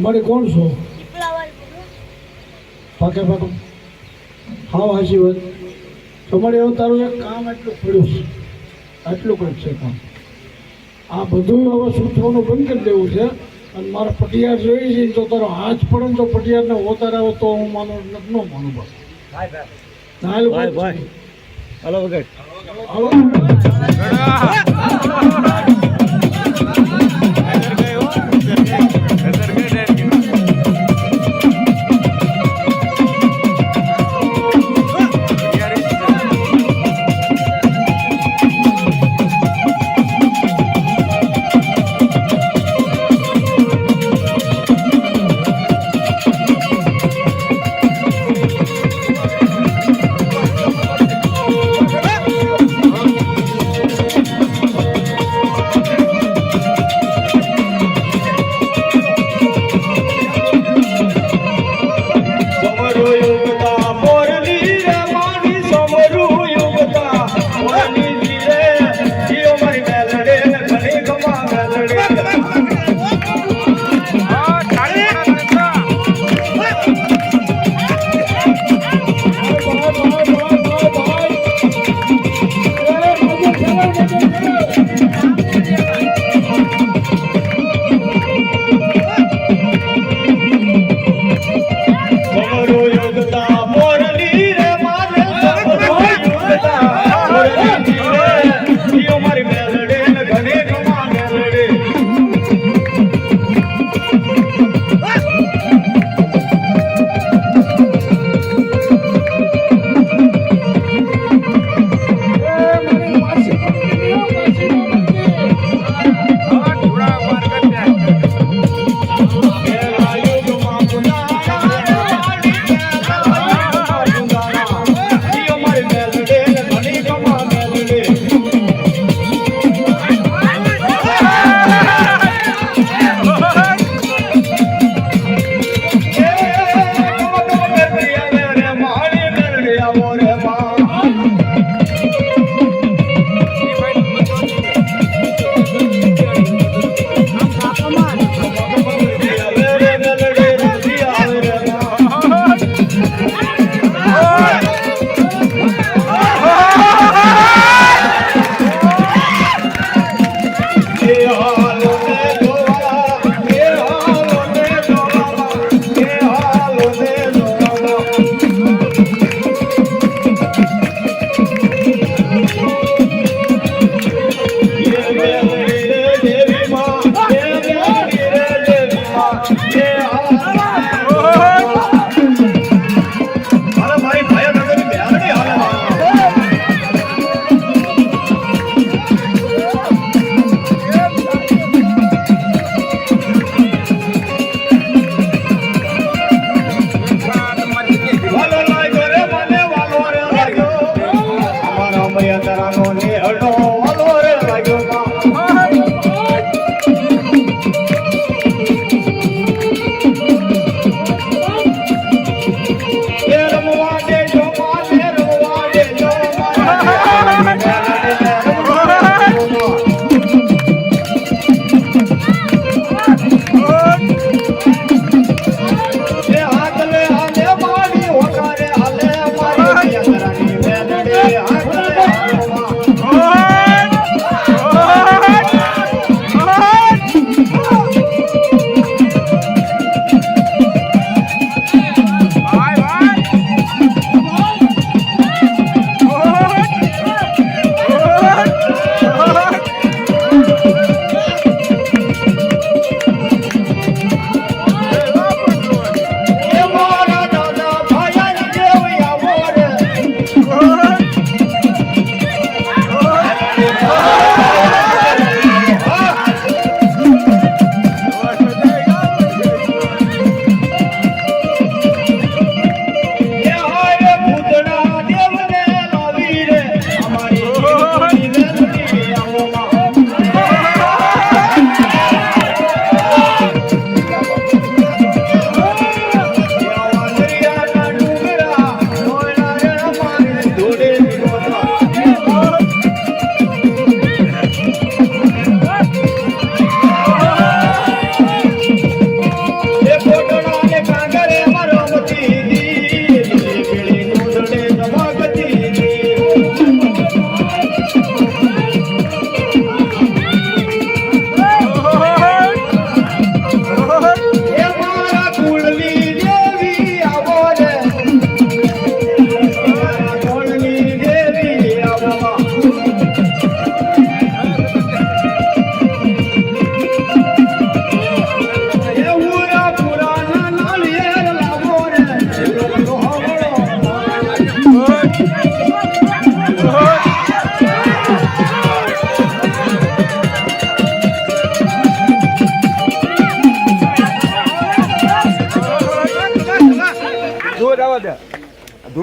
મારે કોણ છો પાકે પાકો હા હાજી વાત તમારે એવું તારું એક કામ એટલું પડ્યું છે આટલું કંઈક છે કામ આ બધું હવે સૂચવાનું બંધ કરી દેવું છે અને મારા પટિયાર જોઈએ છે તો તારો હાથ પડે ને તો પટિયારને ઓતાર આવે તો હું માનું ન માનું બસ હાલો વગર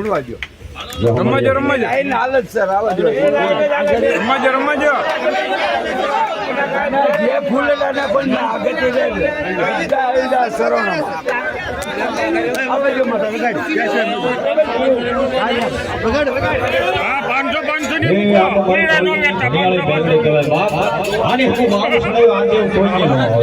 રમવા દો. રમવાજો રમવાજો આઈને હાલત સર આવા દો. રમવાજો રમવાજો જે ફૂલેલાના પણ આગળ જાય સરોનામાં. આવા દો માતા વગાડી. હા 500 એ આપણો હરિયાળી બેંગલી કહેવાય બાપ આની હું મારું સુનાયું આજે કોઈ નહીં હોય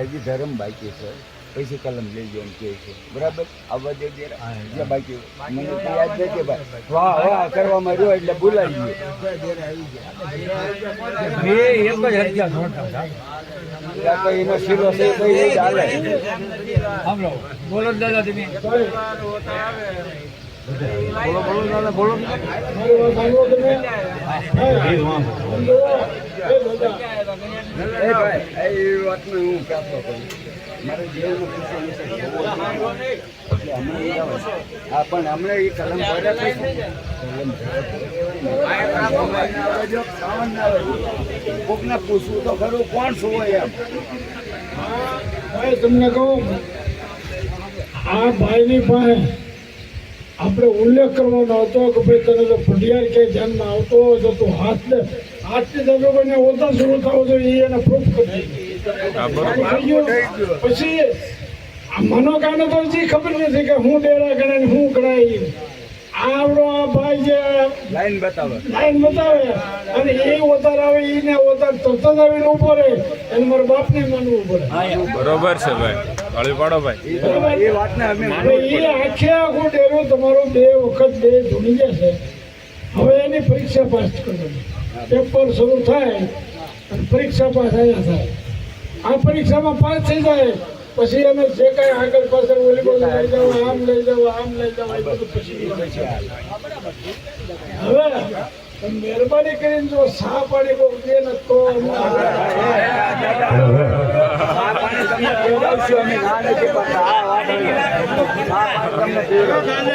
હજી ધર્મ બાકી છે પછી કલમ લઈ ગયો એમ કહે છે બરાબર આવવા દે જે બાકી મને તો યાદ નથી ભાઈ વાહ વાહ કરવામાં રહ્યો એટલે બોલાવી ગયો એનો શીરો છે કઈ ચાલે બોલો દાદા તમે બોલો મારી વાત સાંભળો તમે એ ભાઈ એ વાતમાં હું કહેતો કરું મારે દેવનો કિસ્સો વિશે એટલે હમણાં હા પણ હમણાં એ કલમ પડ્યા કોકને પૂછવું તો ખરું કોણ શું હોય એમ ભાઈ તમને કહું આ ભાઈની પાસે આપણે ઉલ્લેખ કરવાનો હતો કે ભાઈ તને જો ફડિયાર કે ધ્યાનમાં આવતો હોય તો તું હાથની દગોને ઓછા શરૂ થવો જોઈએ એને પ્રૂફ કરી પછી આ મનોકાને તો હજી ખબર નથી કે હું ડેરા ગણે ને હું ગણાય આવડો આ ભાઈ જે લાઈન બતાવે બતાવે અને એ ઓતાર આવે એને ઓતાર તરત જ આવીને ઉભો રહે એને મારા બાપને માનવું પડે બરોબર છે ભાઈ ગાળી પાડો ભાઈ એ વાતને અમે હવે એ આખે આખો ડેરો તમારો 2 વખત 2 ધૂણી જશે હવે એની પરીક્ષા પાસ કરવાની પેપર શરૂ થાય અને પરીક્ષા પાસ અહીંયા થાય આ પરીક્ષામાં પાસ થઈ જાય પછી અમે જે કાંઈ આગળ પાછળ ઓલી બાજુ લઈ જાવ આમ લઈ જાવ એ બધું પછી હવે મહેરબાની કરીને જો સા પાણી કોઈ દે ને તો તમને પીવડાવશું અમે ના નથી પડતા આ વાત તમને પીવડાવશું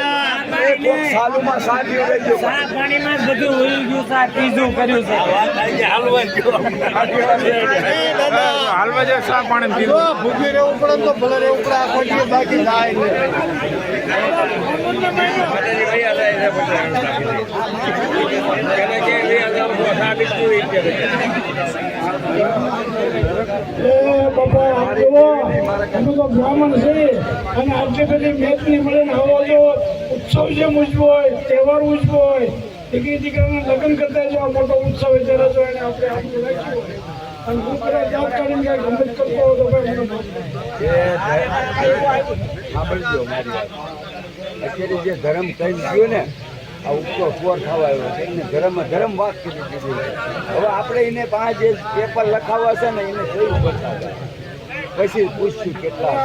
સાલુમાં સા પીવડાવજો પાણીમાં જ બધું ઉઈ ગયું સા પીઝું કર્યું છે હાલવા જે સા પાણી પીધું ભૂખી રહેવું પડે તો ભલે રહેવું પડે આ કોઈ બાકી જાય બાપા આપ જુઓ અમે તો બ્રાહ્મણ છીએ અને આટલી બધી મેચની મળીને આવો જો ઉત્સવ જેમ ઉજવો હોય તહેવાર ઉજવો હોય દીકરી દીકરાના લગ્ન કરતા જો આ મોટો ઉત્સવ ત્યારે જો એને આપણે આપણું રાખ્યું હોય અને હું કદાચ જાત કાઢીને ક્યાંક ગમત કરતો હોય તો ભાઈ મને માફ સાંભળજો મારી વાત અત્યારે જે ધર્મ થઈ ગયો ને આ ઉપરો ફોર થવા આવ્યો છે એને ધર્મ વાત કરી દીધી હવે આપણે એને 5 જે પેપર લખાવા છે ને એને જોયું પડતા પછી પૂછશું કેટલા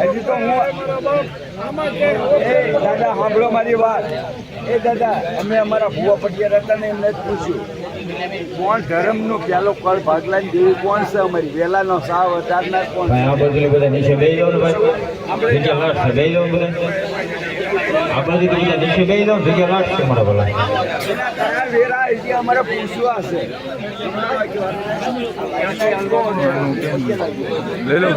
હજી તો દાદા સાંભળો મારી વાત એ દાદા અમે અમારા ભુવા પટિયાર હતા ને એમને જ પૂછ્યું કોણ ધર્મનો પહેલો કળ ભાગલાની દેવી કોણ છે અમારી વેલાનો સાવ અતારના કોણ ભાઈ આ બધું બધા નીચે બેસી જાવ ને ભાઈ જગ્યા લાટશે બેસી જાવ બધા આ બધું બીજા નીચે બેસી જાવ જગ્યા લાટશે મારા ભલા એના કયા વેરા એ અમારે પૂછવા હશે લઈ લો